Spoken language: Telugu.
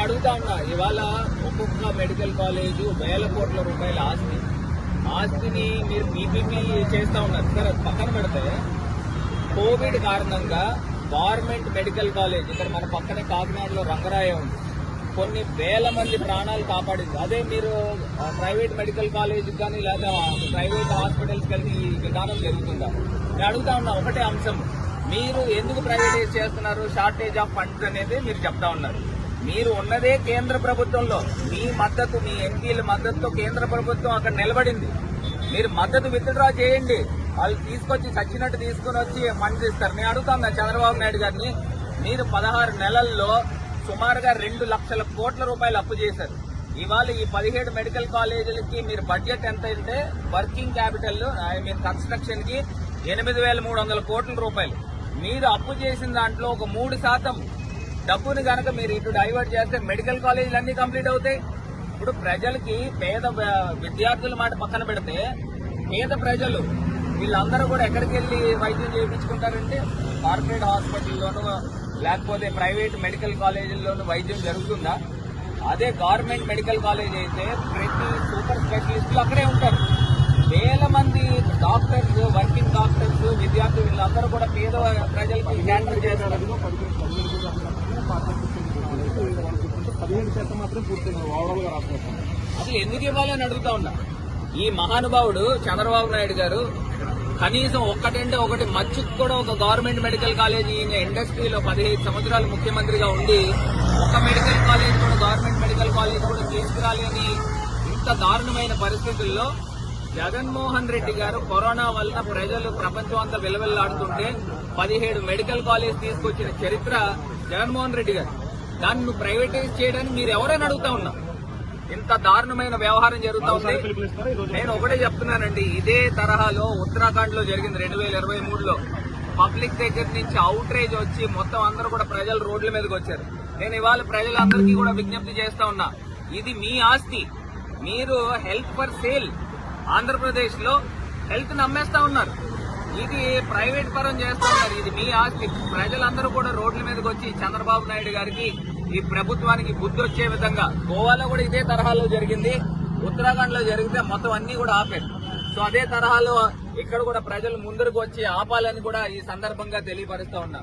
అడుగుతా ఉన్నా, ఇవాళ ఒక్కొక్క మెడికల్ కాలేజ్ వేల కోట్ల రూపాయల ఆస్తిని మీరు పీపీపీ చేస్తా ఉన్నారు. సార్ అది పక్కన పెడితే కోవిడ్ కారణంగా గవర్నమెంట్ మెడికల్ కాలేజ్ ఇక్కడ మన పక్కనే కాకినాడలో రంగరాయ ఉంది, కొన్ని వేల మంది ప్రాణాలు కాపాడింది. అదే మీరు ప్రైవేట్ మెడికల్ కాలేజ్ కానీ లేదా ప్రైవేట్ హాస్పిటల్స్ కానీ ఈ విధానం జరుగుతుందా? నేను అడుగుతా ఉన్నా ఒకటే అంశం, మీరు ఎందుకు ప్రైవేటైజ్ చేస్తున్నారు? షార్టేజ్ ఆఫ్ ఫండ్స్ అనేది మీరు చెప్తా ఉన్నారు. మీరు ఉన్నదే కేంద్ర ప్రభుత్వంలో, మీ మద్దతు, మీ ఎంపీల మద్దతుతో కేంద్ర ప్రభుత్వం అక్కడ నిలబడింది. మీరు మద్దతు విత్డ్రా చేయండి, వాళ్ళు తీసుకొచ్చి చచ్చినట్టు తీసుకుని వచ్చి ఫండ్స్ ఇస్తారు. నేను అడుగుతాను చంద్రబాబు నాయుడు గారిని, మీరు 16 నెలల్లో సుమారుగా 2 లక్షల కోట్ల రూపాయలు అప్పు చేశారు. ఇవాళ ఈ 17 మెడికల్ కాలేజీలకి మీరు బడ్జెట్ ఎంత అంటే వర్కింగ్ క్యాపిటల్ కన్స్ట్రక్షన్ కి 8,300 కోట్ల రూపాయలు. మీరు అప్పు చేసిన దాంట్లో ఒక 3% డబ్బుని కనుక మీరు ఇటు డైవర్ట్ చేస్తే మెడికల్ కాలేజీలు అన్ని కంప్లీట్ అవుతాయి. ఇప్పుడు ప్రజలకి, పేద విద్యార్థుల మాట పక్కన పెడితే పేద ప్రజలు వీళ్ళందరూ కూడా ఎక్కడికి వెళ్లి వైద్యం చేయించుకుంటారంటే కార్పొరేట్ హాస్పిటల్లోనూ లేకపోతే ప్రైవేట్ మెడికల్ కాలేజీల్లోనూ వైద్యం జరుగుతుందా? అదే గవర్నమెంట్ మెడికల్ కాలేజ్ అయితే ప్రతి సూపర్ స్పెషలిస్టులు అక్కడే ఉంటారు. వేల మంది డాక్టర్స్, వర్కింగ్ డాక్టర్స్, విద్యార్థులు వీళ్ళందరూ కూడా పేద ప్రజలకి క్యాటర్ చేస్తారు. 15% మాత్రం పూర్తిగా ఓవరాల్ గా రాష్ట్రం అసలు ఎందుకు ఇవ్వాలని అడుగుతా ఉన్నా. ఈ మహానుభావుడు చంద్రబాబు నాయుడు గారు కనీసం ఒక్కటంటే ఒకటి మచ్చుకు కూడా ఒక గవర్నమెంట్ మెడికల్ కాలేజ్, ఈయన ఇండస్ట్రీలో 15 సంవత్సరాలు ముఖ్యమంత్రిగా ఉండి ఒక మెడికల్ కాలేజ్ కూడా, గవర్నమెంట్ మెడికల్ కాలేజ్ కూడా తీసుకురాలేని ఇంత దారుణమైన పరిస్థితుల్లో జగన్మోహన్ రెడ్డి గారు కరోనా వలన ప్రజలు ప్రపంచం అంతా విలవిల్లాడుతుంటే 17 మెడికల్ కాలేజ్ తీసుకొచ్చిన చరిత్ర జగన్మోహన్ రెడ్డి గారు. దాన్ని నువ్వు ప్రైవేటైజ్ చేయడానికి మీరు ఎవరైనా అడుగుతా ఉన్నా. ఇంత దారుణమైన వ్యవహారం జరుగుతూ ఉంది. నేను ఒకటే చెప్తున్నానండి, ఇదే తరహాలో ఉత్తరాఖండ్ లో జరిగింది 2023లో. పబ్లిక్ దగ్గర నుంచి అవుట్ రేజ్ వచ్చి మొత్తం అందరూ కూడా ప్రజలు రోడ్ల మీదకి వచ్చారు. నేను ఇవాళ ప్రజలందరికీ కూడా విజ్ఞప్తి చేస్తా ఉన్నా, ఇది మీ ఆస్తి, మీరు హెల్త్ ఫర్ సేల్ ఆంధ్రప్రదేశ్ లో హెల్త్ నమ్మేస్తా ఉన్నారు, ఇది ప్రైవేట్ పరం చేస్తా ఉన్నారు, ఇది మీ ఆస్తి. ప్రజలందరూ కూడా రోడ్ల మీదకి వచ్చి చంద్రబాబు నాయుడు గారికి, ఈ ప్రభుత్వానికి బుద్ధి వచ్చే విధంగా, గోవాలో కూడా ఇదే తరహాలో జరిగింది, ఉత్తరాఖండ్ లో జరిగితే మొత్తం అన్ని కూడా ఆపారు. సో అదే తరహాలో ఇక్కడ కూడా ప్రజలు ముందరకు వచ్చి ఆపాలని కూడా ఈ సందర్భంగా తెలియపరుస్తా ఉన్నా.